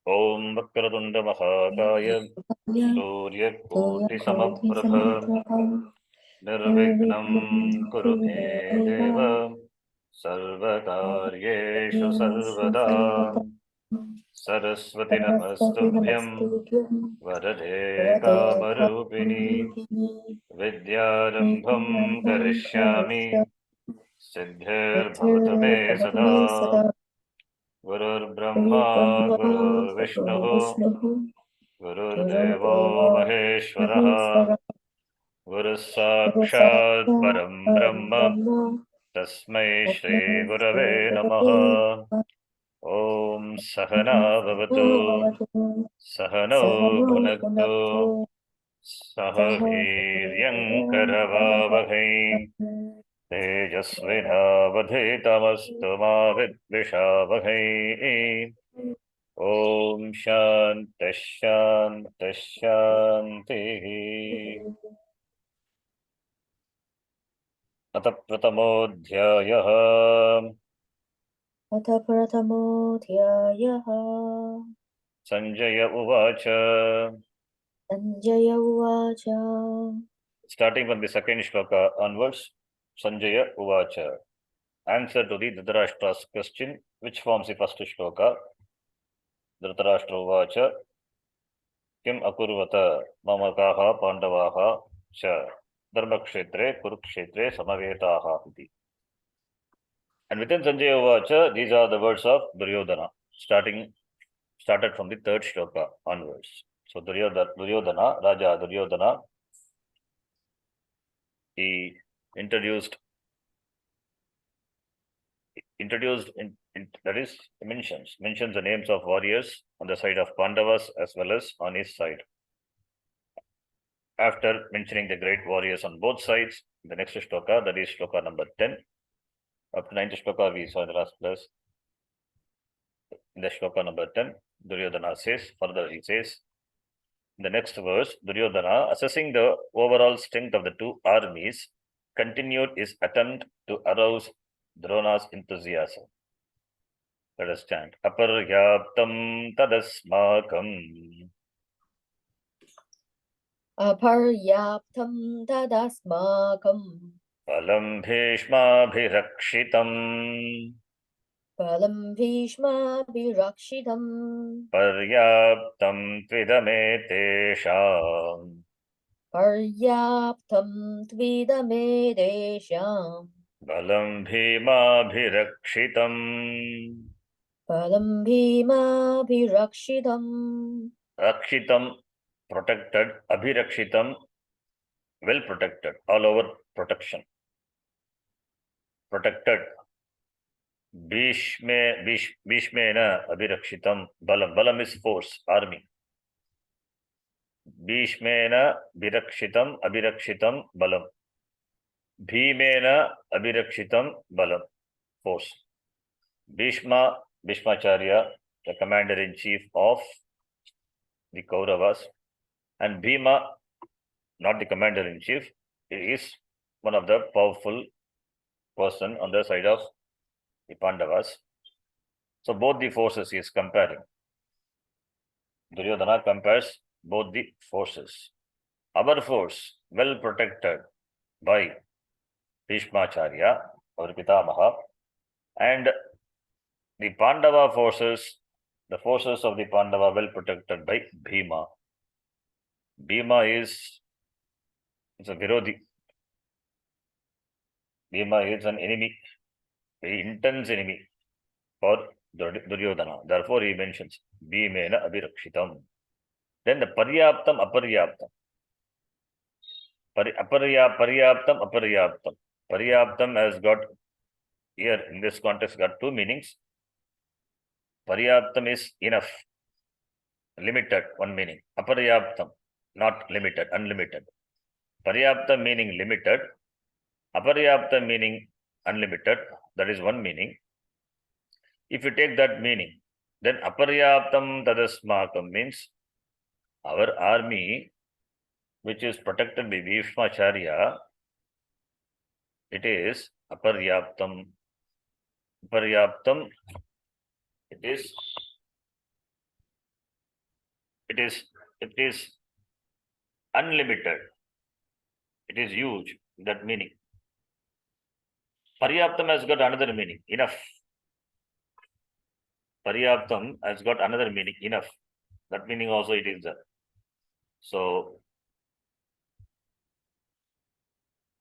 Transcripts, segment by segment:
ॐ वक्रतुण्डमहाकाय सूर्यकोटिसमप्रभ निर्विघ्नं कुरु मे देव सर्वकार्येषु सर्वदा सरस्वती नमस्तुभ्यं वरदे कामरूपिणी विद्यारम्भं करिष्यामि सिद्धिर्भवतु मे सदा गुरुर्ब्रह्मा गुरुर्विष्णुः गुरुर्देवो महेश्वरः गुरुः साक्षात् परं ब्रह्म तस्मै श्रीगुरवे नमः। ॐ सहना भवतु सहनौ भुनक्तु सह वीर्यङ्करवावहै तेजस्विनावधीतमस्तु मा विद्विषावहै। ॐ शान्तिः शान्तिः शान्तिः। अथ प्रथमोऽध्यायः। अथ प्रथमोऽध्यायः। संजय उवाच। संजय उवाच। Starting from the second shloka onwards, Sanjaya Uvacha. Answer to the Dhritarashtra's question, which forms the first shloka. Dhritarashtra Uvacha. Kim akurvata mamakaha pandavaha cha dharmakshetre kurukshetre samavetaha iti. And within Sanjaya Uvacha, these are the words of Duryodhana, started from the third shloka onwards. So Duryodhana, Raja Duryodhana, he introduced that is mentions the names of warriors on the side of Pandavas as well as on his side. After mentioning the great warriors on both sides, the next shloka, that is shloka number 10, up to 9th shloka we saw in the last class. In the shloka number 10, Duryodhana says, further he says, in the next verse, Duryodhana, assessing the overall strength of the two armies, continued his attempt to arouse Drona's enthusiasm. Let us chant. Aparyaptam tadasmakam. Aparyaptam tadasmakam. Balam bhishmabhirakshitam. Balam bhishmabhirakshitam. Paryaptam tvidamedesham. Paryaptam tvidamedesham. Balam bhimabhirakshitam. Balam bhimabhirakshitam. Rakshitam, protected. Abhirakshitam, well protected. All over protection. Protected. Bhishmena abhirakshitam. Balam is force, army. Bhishmena abhirakshitam balam. Bhimena abhirakshitam balam, force. Bhishmacharya, the commander-in-chief of the Kauravas, and Bhima, not the commander-in-chief, is one of the powerful person on the side of the Pandavas. So both the forces he is comparing. Duryodhana compares both the forces. Our force, well protected by Bhishmacharya, our Pitamaha, and the Pandava forces, the forces of the Pandava well protected by Bhima. Bhima is a Virodhi. Bhima is an enemy, very intense enemy for Duryodhana. Therefore, he mentions Bhimena Abhirakshitam. Then the Paryaptam, Aparyaptam. Aparyaptam. Paryaptam has got, here in this context, got two meanings. Paryaptam is enough, limited, one meaning. Aparyaptam, not limited, unlimited. Paryaptam meaning limited. Aparyaptam meaning unlimited. That is one meaning. If you take that meaning, then Aparyaptam tadasmakam means our army, which is protected by Bhishmacharya, it is Aparyaptam. Aparyaptam, it is it is unlimited. It is huge, that meaning. Paryaptam has got another meaning, enough. Paryaptam has got another meaning, enough. That meaning also it is there. So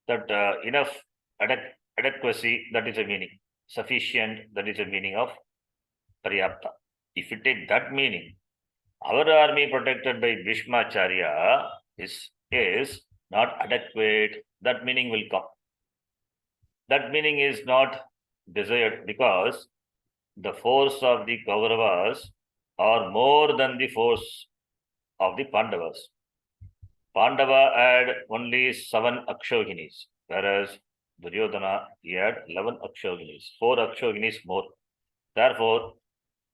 that enough, adequacy, that is a meaning. Sufficient, that is a meaning of Paryapta. If you take that meaning, our army protected by Bhishmacharya is not adequate. That meaning will come. That meaning is not desired because the force of the Kauravas are more than the force of the Pandavas. Pandava had only 7 Akshohinis, whereas Duryodhana he had 11 Akshohinis, 4 Akshohinis more. Therefore,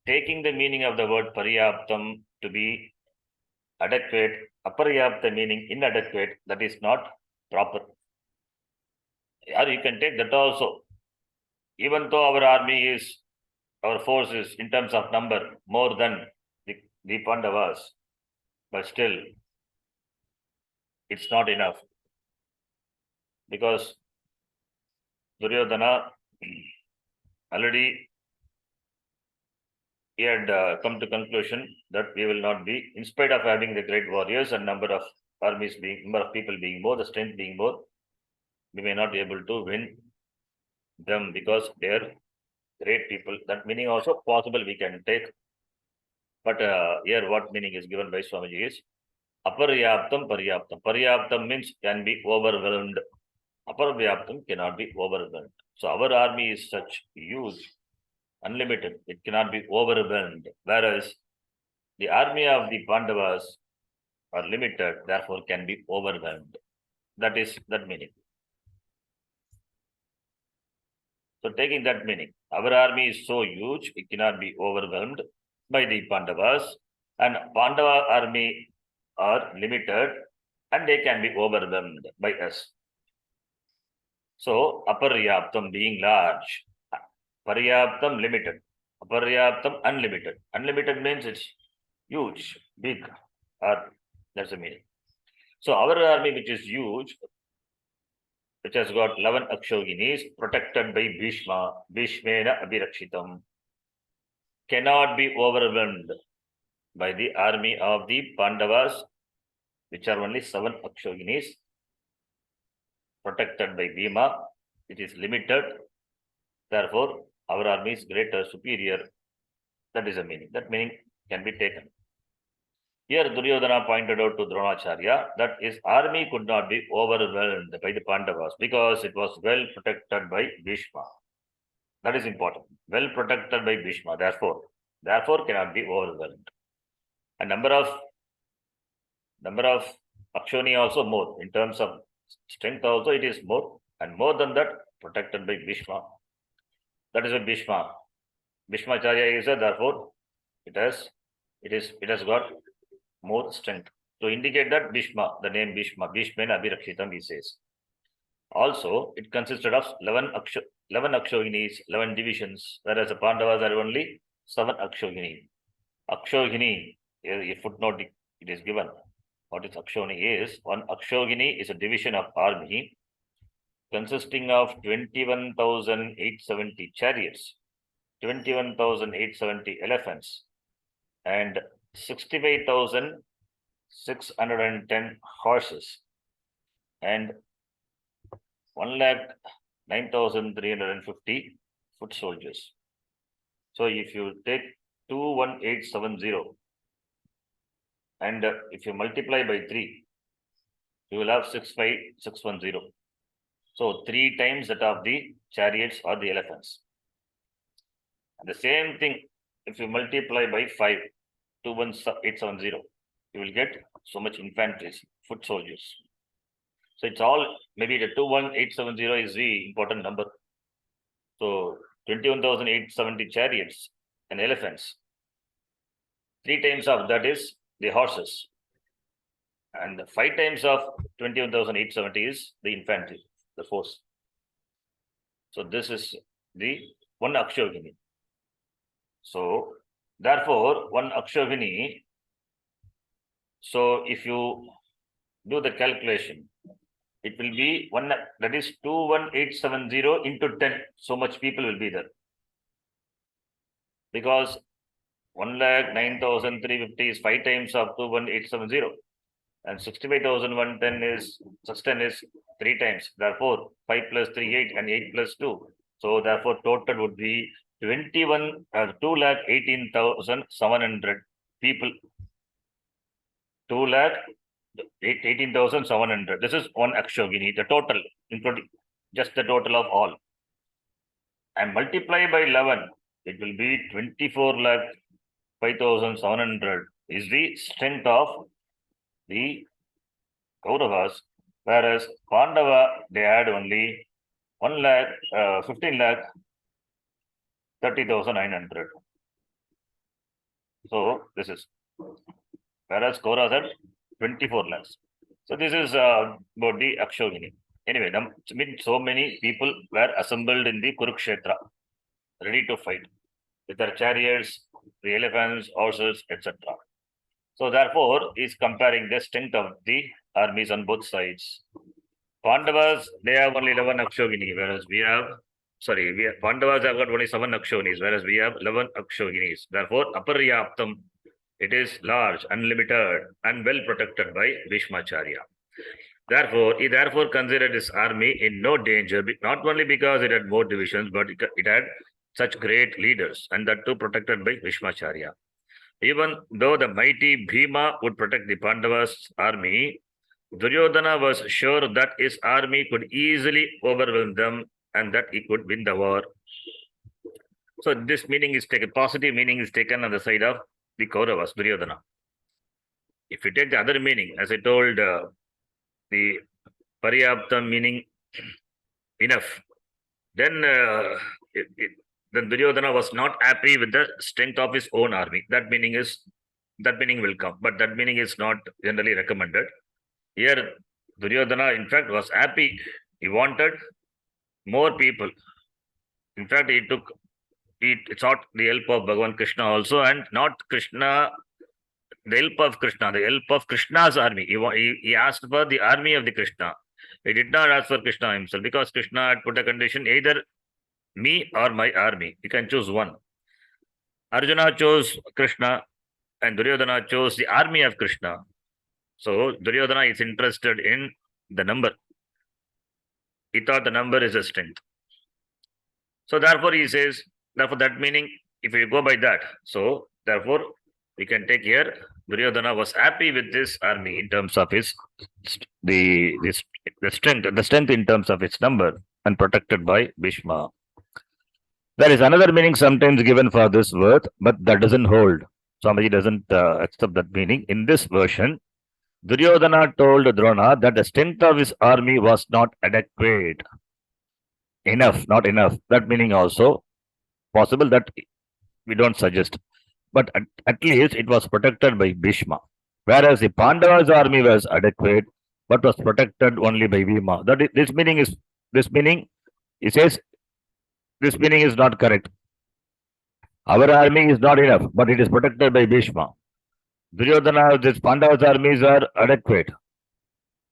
taking the meaning of the word Paryaptam to be adequate, Aparyapta meaning inadequate, that is not proper. Or you can take that also. Even though our force is in terms of number more than the Pandavas, but still it's not enough. Because Duryodhana already he had come to conclusion that we will not be, in spite of having the great warriors and number of people being more, the strength being more, we may not be able to win them because they are great people. That meaning also possible we can take. But here what meaning is given by Swamiji is Aparyaptam, Paryaptam. Paryaptam means can be overwhelmed. Aparyaptam cannot be overwhelmed. So our army is such huge, unlimited. It cannot be overwhelmed. Whereas the army of the Pandavas are limited, therefore can be overwhelmed. That is that meaning. So taking that meaning, our army is so huge, it cannot be overwhelmed by the Pandavas, and Pandava army are limited and they can be overwhelmed by us. So Aparyaptam being large, Paryaptam limited, Aparyaptam unlimited. Unlimited means it's huge, big, or that's the meaning. So our army, which is huge, which has got 11 Akshoginis, protected by Bhishma, Bhishmena Abhirakshitam, cannot be overwhelmed by the army of the Pandavas, which are only 7 Akshoginis, protected by Bhima. It is limited. Therefore, our army is greater, superior. That is the meaning. That meaning can be taken. Here, Duryodhana pointed out to Dronacharya that his army could not be overwhelmed by the Pandavas because it was well protected by Bhishma. That is important. Well protected by Bhishma. Therefore cannot be overwhelmed. And number of Akshoni also more. In terms of strength also it is more. And more than that, protected by Bhishma. That is a Bhishma. Bhishmacharya is a, therefore it has got more strength. To indicate that Bhishma, the name Bhishma, Bhishmena Abhirakshitam, he says. Also, it consisted of 11 Akshohinis, 11 divisions, whereas the Pandavas are only 7 Akshogini. Akshogini, a footnote it is given. What is Akshogini is? One Akshogini is a division of army consisting of 21,870 chariots, 21,870 elephants, and 65,610 horses, and 1,09,350 foot soldiers. So if you take 21870 and if you multiply by 3, you will have 65610. So 3 times that of the chariots or the elephants. And the same thing, if you multiply by 5, 21870, you will get so much infantry, foot soldiers. So it's all, maybe the 21870 is the important number. So 21,870 chariots and elephants. 3 times of that is the horses. And 5 times of 21,870 is the infantry, the force. So this is the 1 Akshogini. So therefore, 1 Akshogini So if you do the calculation, it will be one, that is 21870 into 10. So much people will be there. Because 1,09,350 is 5 times of 21870. And 65,110 is, such 10 is 3 times. Therefore, 5 plus 3, 8, and 8 plus 2. So therefore, total would be 2,18,700 people. 2,18,700. This is one Akshogini, the total, including just the total of all. And multiply by 11, it will be 24,05,700 is the strength of the Kauravas, whereas Pandava, they had only 1 lakh, 15 lakh, 30,900. So this is, whereas Kauravas had 24 lakhs. So this is about the Akshogini. Anyway, so many people were assembled in the Kurukshetra, ready to fight with their chariots, the elephants, horses, etc. So therefore, he is comparing the strength of the armies on both sides. Pandavas, they have only 11 Akshogini, whereas Pandavas have got only 7 Akshoginis, whereas we have 11 Akshoginis. Therefore, Aparyaptam, it is large, unlimited, and well protected by Bhishmacharya. Therefore, he considered his army in no danger, not only because it had more divisions, but it had such great leaders, and that too protected by Bhishmacharya. Even though the mighty Bhima would protect the Pandavas' army, Duryodhana was sure that his army could easily overwhelm them and that he could win the war. So this meaning is taken, positive meaning is taken on the side of the Kauravas, Duryodhana. If you take the other meaning, as I told, the Paryaptam meaning enough, then then Duryodhana was not happy with the strength of his own army. That meaning will come, but that meaning is not generally recommended. Here, Duryodhana, in fact, was happy. He wanted more people. In fact, he sought the help of Bhagavan Krishna also, and not Krishna, the help of Krishna, the help of Krishna's army. He asked for the army of the Krishna. He did not ask for Krishna himself, because Krishna had put a condition, either me or my army. You can choose one. Arjuna chose Krishna, and Duryodhana chose the army of Krishna. So Duryodhana is interested in the number. He thought the number is a strength. So therefore he says, therefore that meaning, if you go by that, so therefore we can take here, Duryodhana was happy with this army in terms of his the strength in terms of its number, and protected by Bhishma. There is another meaning sometimes given for this word, but that doesn't hold. Swamiji doesn't accept that meaning. In this version, Duryodhana told Drona that the strength of his army was not adequate. Enough, not enough. That meaning also possible, that we don't suggest. But at least it was protected by Bhishma. Whereas the Pandavas' army was adequate, but was protected only by Bhima. This meaning, he says, this meaning is not correct. Our army is not enough, but it is protected by Bhishma. Duryodhana, this Pandavas' armies are adequate,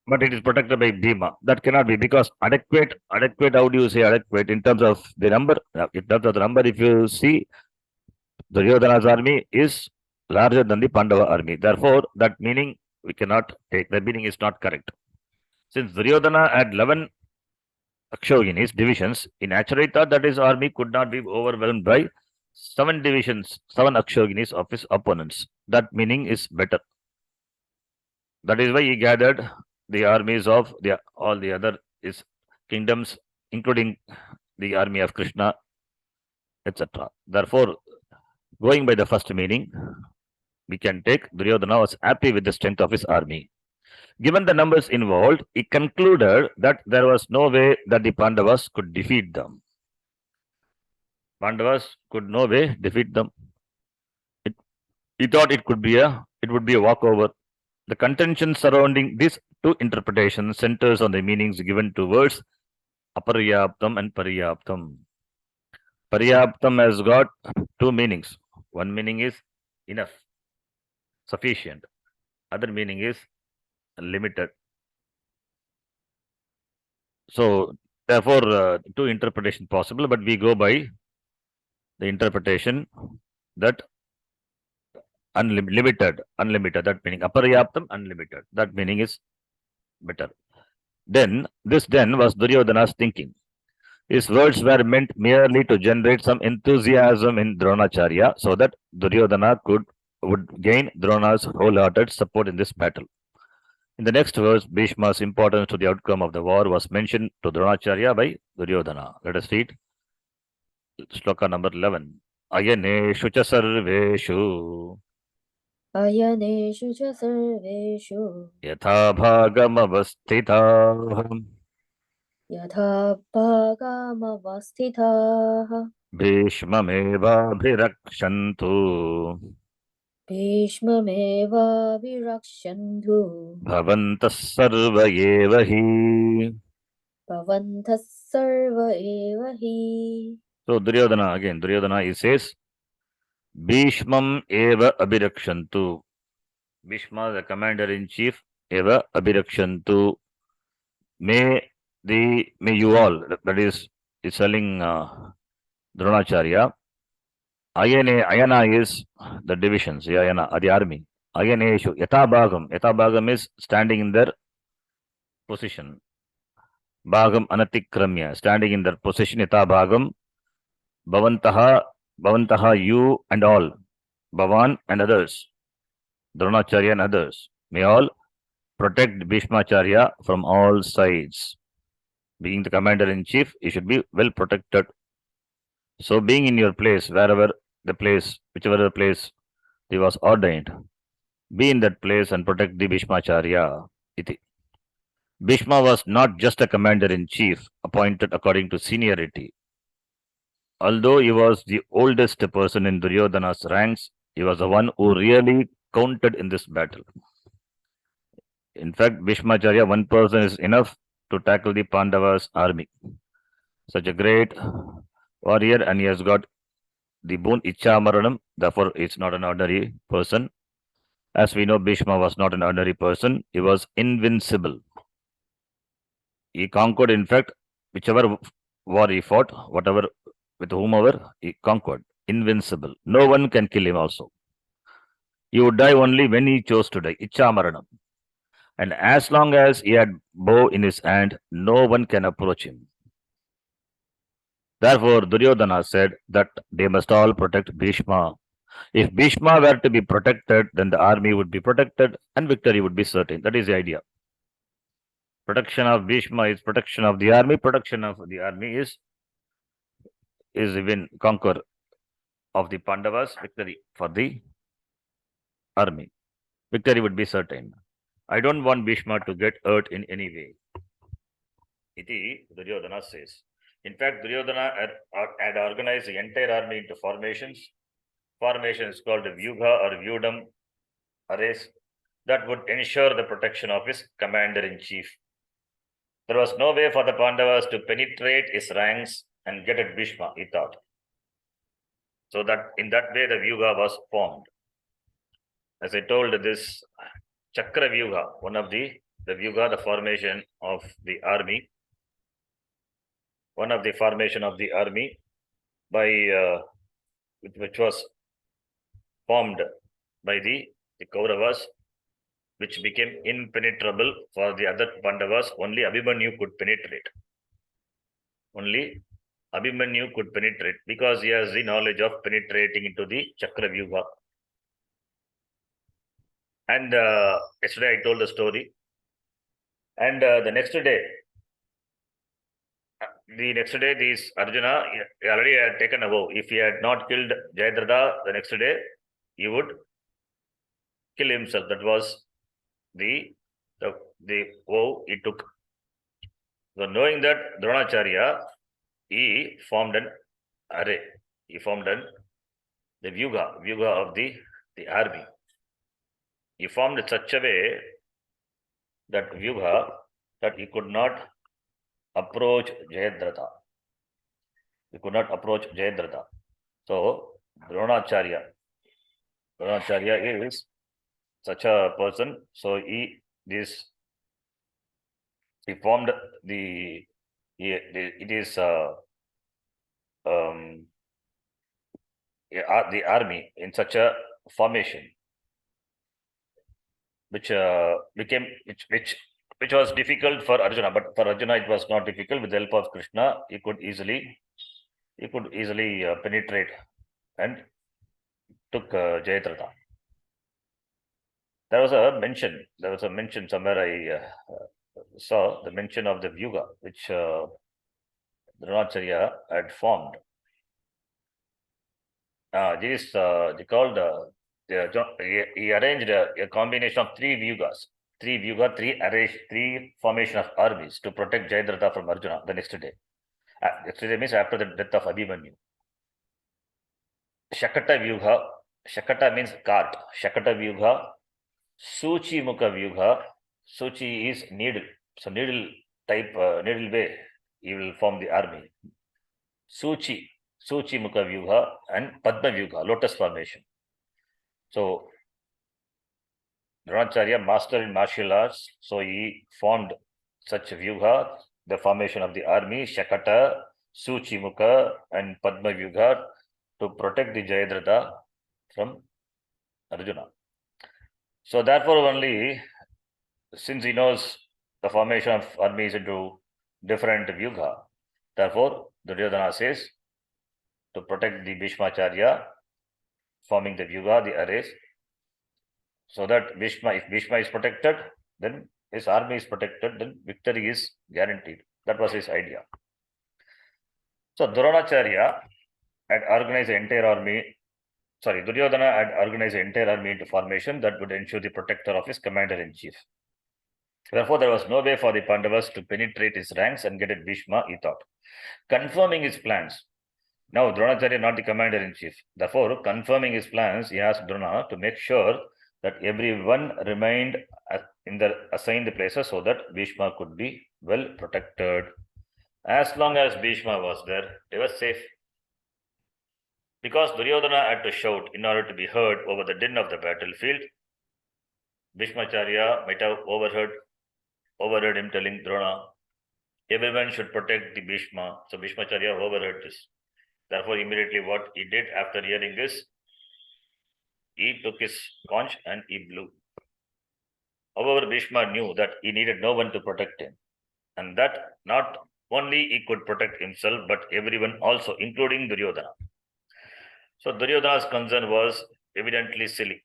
but it is protected by Bhima. That cannot be, because adequate, how do you say adequate? In terms of the number, in terms of the number, if you see, Duryodhana's army is larger than the Pandava army. Therefore, that meaning we cannot take. The meaning is not correct. Since Duryodhana had 11 Akshoginis, divisions, he naturally thought that his army could not be overwhelmed by 7 divisions, 7 Akshoginis of his opponents. That meaning is better. That is why he gathered the armies of all the other kingdoms, including the army of Krishna, etc. Therefore, going by the first meaning, we can take Duryodhana was happy with the strength of his army. Given the numbers involved, he concluded that there was no way that the Pandavas could defeat them. Pandavas could no way defeat them. He thought it would be a walkover. The contention surrounding these two interpretations centers on the meanings given to words Aparyaptam and Paryaptam. Paryaptam has got 2 meanings. One meaning is enough, sufficient. Other meaning is limited. So therefore, two interpretation possible, but we go by the interpretation that unlimited, that meaning aparyaptam, unlimited. That meaning is better. Then this was Duryodhana's thinking. His words were meant merely to generate some enthusiasm in Dronacharya so that Duryodhana would gain Drona's wholehearted support in this battle. In the next verse, Bhishma's importance to the outcome of the war was mentioned to Dronacharya by Duryodhana. Let us read shloka number 11. Ayaneshu cha sarveshu अयनेषु च सर्वेषु yatha bhagamavasthitah यथा भागामवस्थिताः Bhishmamevabhirakshantu भीष्ममेवाभिरक्षन्तु bhavantas sarva eva hi. भवन्तः सर्व एव हि. So Duryodhana he says, Bhishmam eva abhirakshantu. Bhishma, the commander-in-chief, eva abhirakshantu. May you all, that is telling Dronacharya. Ayana is the divisions, Ayana, the army. Ayaneshu, Yatabhagam is standing in their position. Bhagam anatikramya, standing in their position, Yatabhagam. Bhavantaha, you and all. Bhavan and others. Dronacharya and others. May all protect Bhishmacharya from all sides. Being the commander-in-chief, he should be well protected. So being in your place, whichever the place he was ordained, be in that place and protect the Bhishmacharya. Iti. Bhishma was not just a commander-in-chief appointed according to seniority. Although he was the oldest person in Duryodhana's ranks, he was the one who really counted in this battle. In fact, Bhishmacharya, one person is enough to tackle the Pandavas' army. Such a great warrior, and he has got the boon Ichamaranam, therefore it's not an ordinary person. As we know, Bhishma was not an ordinary person, he was invincible. He conquered, in fact, whichever war he fought, whatever, with whomever, he conquered. Invincible. No one can kill him also. He would die only when he chose to die. Ichamaranam. And as long as he had bow in his hand, no one can approach him. Therefore, Duryodhana said that they must all protect Bhishma. If Bhishma were to be protected, then the army would be protected and victory would be certain. That is the idea. Protection of Bhishma is protection of the army. Protection of the army is even conquer of the Pandavas, victory for the army. Victory would be certain. I don't want Bhishma to get hurt in any way. Iti Duryodhana says. In fact, Duryodhana had organized the entire army into formations. Formations called Vyuha or Vyudam arrays that would ensure the protection of his commander-in-chief. There was no way for the Pandavas to penetrate his ranks and get at Bhishma, he thought. So that in that way the Vyuha was formed. As I told, this Chakra Vyuha, one of the Vyuha, the formation of the army, by which was formed by the Kauravas, which became impenetrable for the other Pandavas. Only Abhimanyu could penetrate. Because he has the knowledge of penetrating into the Chakra Vyuha. And yesterday I told the story. And the next day, this Arjuna he already had taken a vow. If he had not killed Jayadratha the next day, he would kill himself. That was the vow he took. So knowing that Dronacharya, he formed an array. He formed the Vyuha of the army. He formed such a way that Vyuha that he could not approach Jayadratha. So Dronacharya is such a person. So he formed it is the army in such a formation, which became which was difficult for Arjuna, but for Arjuna it was not difficult. With the help of Krishna, he could easily penetrate and took Jayadratha. There was a mention somewhere I saw the mention of the Vyuga, which Dronacharya had formed. These they called he arranged a combination of three Vyugas, three formation of armies to protect Jayadratha from Arjuna the next day. Next day means after the death of Abhimanyu. Shakata Vyuga. Shakata means cart. Shakata Vyuga. Suchi Mukha Vyuga. Suchi is needle. So needle type, needle way, he will form the army. Suchi Mukha Vyuga and Padma Vyuga, lotus formation. So Dronacharya, master in martial arts, so he formed such Vyuga, the formation of the army, Shakata, Suchi Mukha and Padma Vyuga to protect the Jayadratha from Arjuna. So therefore only, since he knows the formation of armies into different Vyuga, therefore Duryodhana says to protect the Bhishmacharya, forming the Vyuga, the arrays, so that if Bhishma is protected, then his army is protected, then victory is guaranteed. That was his idea. So Dronacharya had organized the entire army. Duryodhana had organized the entire army into formation that would ensure the protector of his commander-in-chief. Therefore, there was no way for the Pandavas to penetrate his ranks and get at Bhishma, he thought. Confirming his plans. Now, Dronacharya not the commander-in-chief. Therefore, confirming his plans, he asked Drona to make sure that everyone remained in their assigned places so that Bhishma could be well protected. As long as Bhishma was there, they were safe. Because Duryodhana had to shout in order to be heard over the din of the battlefield, Bhishmacharya might have overheard him telling Drona, everyone should protect the Bhishma. So Bhishmacharya overheard this. Therefore, immediately what he did after hearing this, he took his conch and he blew. However, Bhishma knew that he needed no one to protect him, and that not only he could protect himself, but everyone also, including Duryodhana. So Duryodhana's concern was evidently silly.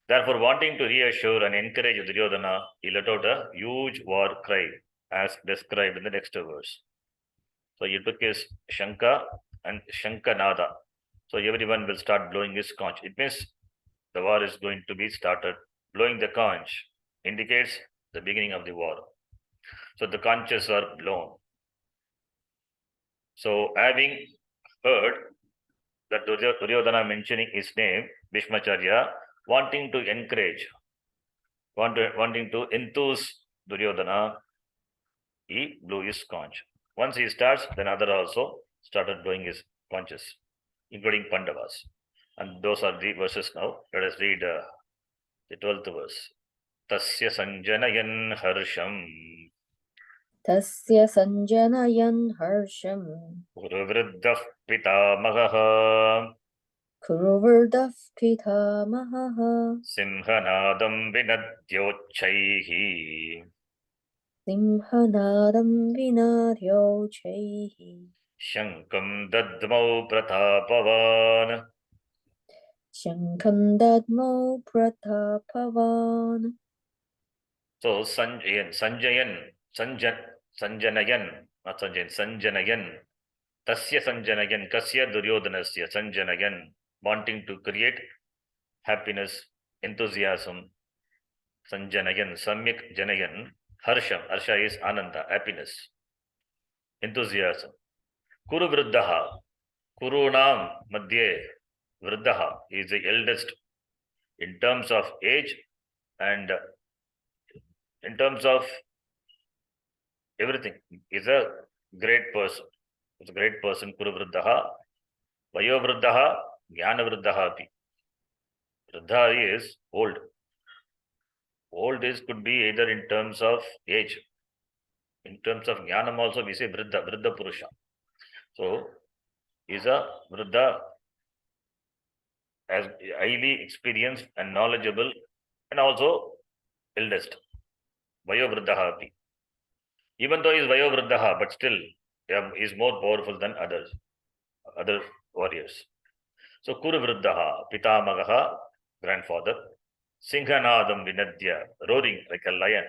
Therefore, wanting to reassure and encourage Duryodhana, he let out a huge war cry, as described in the next verse. So he took his Shanka and Shankanada. So everyone will start blowing his conch. It means the war is going to be started. Blowing the conch indicates the beginning of the war. So the conches are blown. So having heard that Duryodhana mentioning his name, Bhishmacharya, wanting to encourage, wanting to enthuse Duryodhana, he blew his conch. Once he starts, then other also started blowing his conches, including Pandavas. And those are the verses now. Let us read the 12th verse. Tasya sanjanayan harsham. Tasya sanjanayan harsham. Kuruvriddhah pitamahaha. Kuruvriddhah pitamahaha. Simhanadam vinadyochaihi. Simhanadam vinadyochaihi. Shankam dadmau pratapavan. Shankam dadmo pratapavan. So Sanjanayan, Tasya Sanjanayan, Kasya Duryodhanasya, Sanjanayan, wanting to create happiness, enthusiasm, Sanjanayan, Samyak Janayan, Harsha is Ananda, happiness, enthusiasm. Kuru Vriddaha, Kurunam Madhye, Vriddaha is the eldest in terms of age and in terms of everything. Is a great person. It's a great person, Kuru Vriddaha, Vayo Vriddaha, Jnana Vriddaha api. Vruddha is old. Old is could be either in terms of age. In terms of jnanam also we say Vruddha Purusha. So, is a Vruddha as highly experienced and knowledgeable and also eldest. Vayovruddha api. Even though he is Vayovruddha, but still is more powerful than other warriors. So Kuru Vruddha, Pitamagaha, grandfather, Singhanadam Vinadya, roaring like a lion,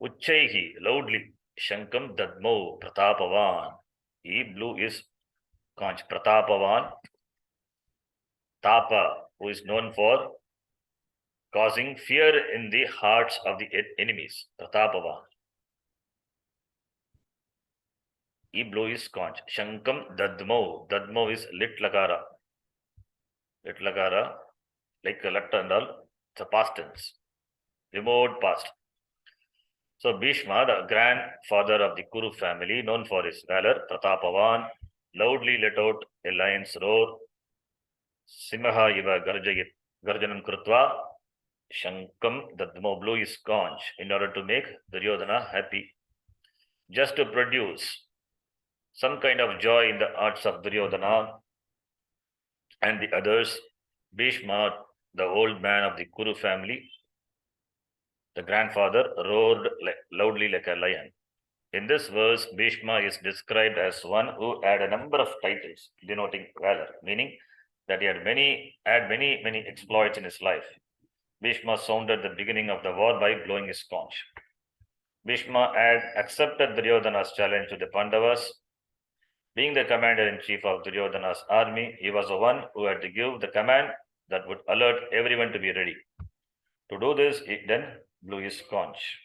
Uchaihi, loudly, Shankam Dadmo, Pratapavan, he blew his conch, Pratapavan, Tapa, who is known for causing fear in the hearts of the enemies, Pratapavan. He blew his conch. Shankam Dadmo. Dadmo is lit lagara. Lit lagara, like a lat and all, it's a past tense. Remote past. So Bhishma, the grandfather of the Kuru family, known for his valor, Pratapavan, loudly let out a lion's roar. Simha iva garjanam krutva. Shankam Dadmo blew his conch in order to make Duryodhana happy. Just to produce some kind of joy in the hearts of Duryodhana and the others. Bhishma, the old man of the Kuru family, the grandfather, roared loudly like a lion. In this verse, Bhishma is described as one who had a number of titles denoting valor, meaning that he had many exploits in his life. Bhishma sounded the beginning of the war by blowing his conch. Bhishma had accepted Duryodhana's challenge to the Pandavas. Being the commander-in-chief of Duryodhana's army, he was the one who had to give the command that would alert everyone to be ready. To do this, he then blew his conch.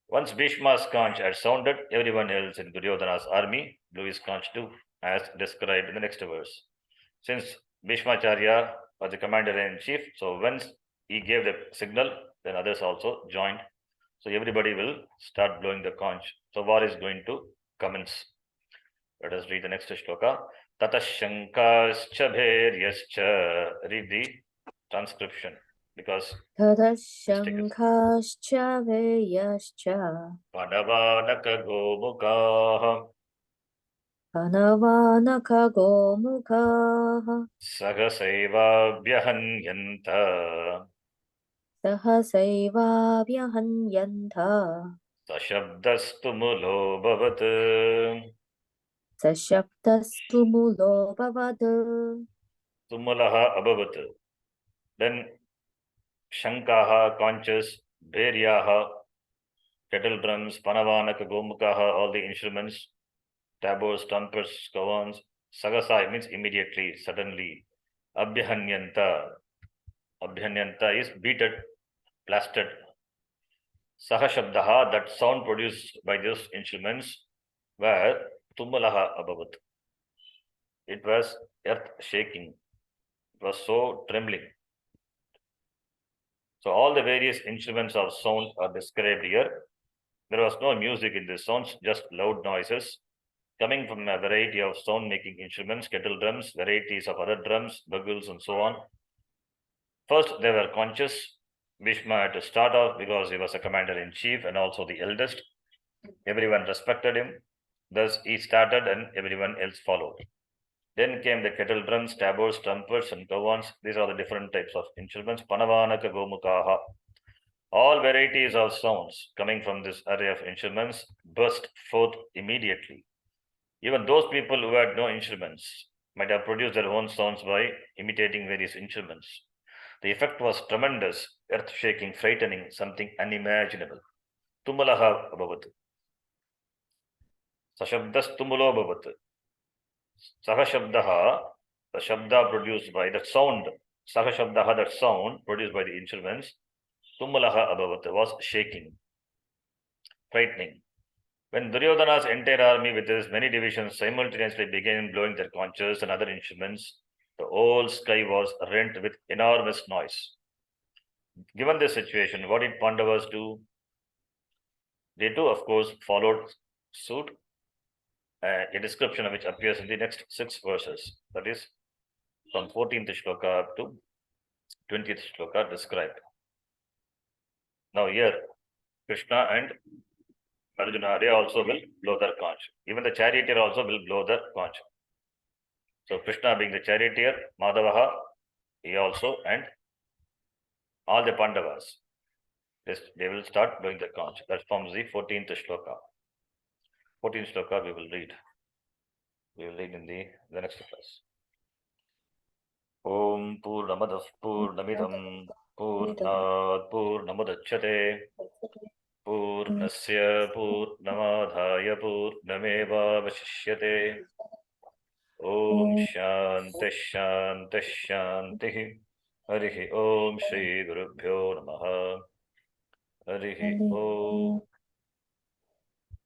Once Bhishma's conch had sounded, everyone else in Duryodhana's army blew his conch too, as described in the next verse. Since Bhishmacharya was the commander-in-chief, so once he gave the signal, then others also joined. So everybody will start blowing the conch. So war is going to commence. Let us read the next shloka. Tatashankascha bhairyascha. Read the transcription because Tadashankascha veyascha Padavanaka gomukaha Panavanaka gomukaha Sagasaiva Sahasaiva vyahanyanta Sashabdastu mulo bhavat Sashaptastu mulo bhavadu Tumulaha abhavat. Then Shankaha, conches, Bheryaha, kettle drums, Panavanaka gomukaha, all the instruments, tabors, trumpets, kavans, Sagasai means immediately, suddenly. Abhyahanyanta. Abhyanyanta is beaten, blasted. Sahashabdaha, that sound produced by those instruments, were Tumalaha abhavat. It was earth shaking. It was so trembling. So all the various instruments of sound are described here. There was no music in these sounds, just loud noises coming from a variety of sound-making instruments, kettle drums, varieties of other drums, bugles, and so on. First, they were conches. Bhishma had to start off because he was a commander-in-chief and also the eldest. Everyone respected him. Thus, he started and everyone else followed. Then came the kettle drums, tabors, trumpets, and kavans. These are the different types of instruments. Panavanaka gomukaha. All varieties of sounds coming from this array of instruments burst forth immediately. Even those people who had no instruments might have produced their own sounds by imitating various instruments. The effect was tremendous, earth-shaking, frightening, something unimaginable. Tumalaha abhavat. Sashabdas tumulo abhavat. Sahashabdaha, the shabda produced by the sound, Sahashabdaha, that sound produced by the instruments, Tumalaha abhavat, was shaking, frightening. When Duryodhana's entire army with his many divisions simultaneously began blowing their conches and other instruments, the whole sky was rent with enormous noise. Given this situation, what did Pandavas do? They too, of course, followed suit, a description of which appears in the next 6 verses. That is, from 14th shloka up to 20th shloka described. Now here, Krishna and Arjuna, they also will blow their conch. Even the charioteer also will blow their conch. So Krishna being the charioteer, Madhavaha, he also, and all the Pandavas, they will start blowing the conch. That forms the 14th shloka. 14th shloka we will read. We will read in the next class. Om Purnamadah Purnamidam Purnat Purnamudachyate Purnasya Purnamadhaya Purnamevavashishyate. Om Shanti Shanti Shanti. Harihi Om Shri Gurubhyo Namaha. Harihi Om.